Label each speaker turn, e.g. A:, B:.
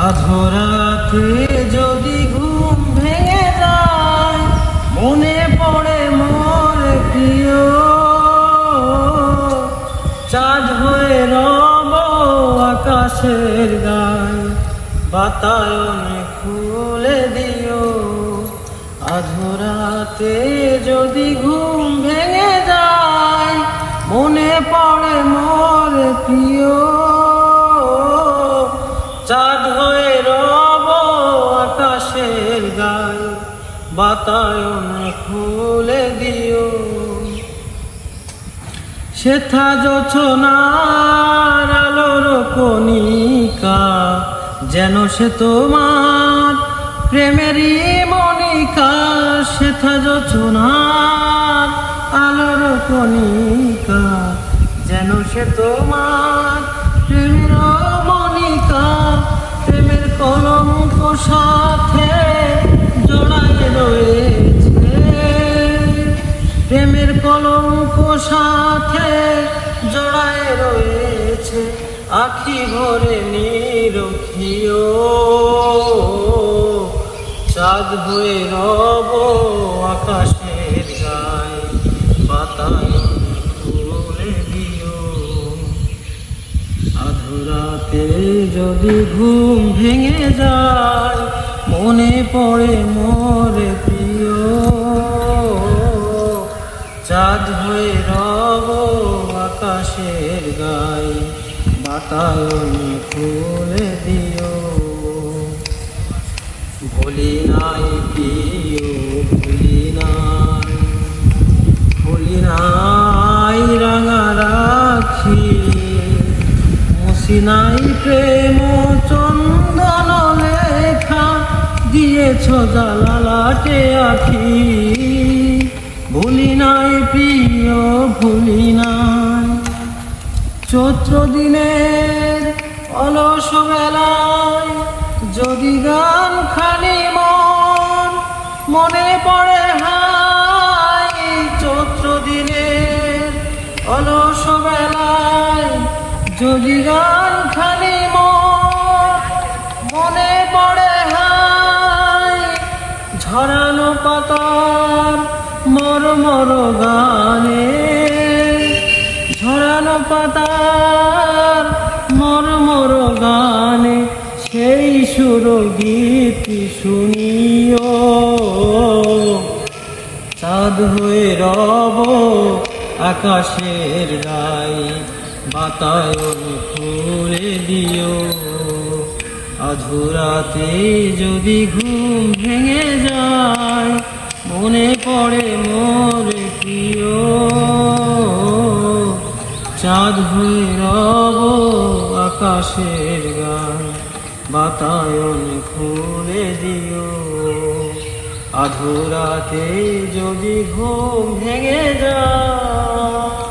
A: আধরাতে যদি ঘুম ভেঙে যায়, মনে পড়ে মোর প্রিয়। চাঁদ হয়ে রব আকাশের গায়, বাতায়নে খুলে দিও। আধরাতে যদি ঘুম ভেঙে যায়, মনে পড়ে মোর প্রিয়। চাঁদ হয়ে রব আকাশের গায়, বাতায়নে খুলে দিও। সেথা জোছনার আলোর কণিকা, যেন সে তোমার প্রেমেরই মনিকা। সেথা জোছনার আলোর কণিকা, যেন সে তোমার প্রেমের মনিকা। প্রেমের কলঙ্ক সাথে জড়ায় রয়েছে, প্রেমের কলঙ্ক সাথে জড়ায় রয়েছে। আখি ভরে নিরখিও, চাঁদ হয়ে রব আকাশের গায়, বাতায়নে খুলে দিও। আধরাতে যদি ঘুম ভেঙে যায়, মনে পড়ে মোর প্রিয়। চাঁদ হয়ে রব আকাশের গায়, বাতায়নে খুলে দিও। ভুলি নাই প্রিয়, ভুলি নাই, ভুলি নাই রাঙা রাখি। মুছি নাই প্রেম চন্দন লেখা, দিয়েছ জালালাটে আখি। ভুলি নাই প্রিয়, ভুলি নাই। চৈত্র দিনের অলস বেলায় যদি গান খানি মন, মনে পড়ে হাই। চৈত্র দিনের অলস বেলায় যদি গান খানি মন, মনে পড়ে হাই। ঝরানো পাতার মরমর গানে, ঝরানো পাতার মরমর গানে, সেই সুর গীতি শুনিও। চাঁদ হয়ে রব আকাশের গায়, বাতায়নে খুলে দিও। আধরাতে যদি ঘুম ভেঙে যায়, মনে পড়ে মোর প্রিয়। চাঁদ হয়ে রব আকাশের গায়, বাতায়নে খুলে দিও। আধরাতে যদি ঘুম ভেঙে যায়।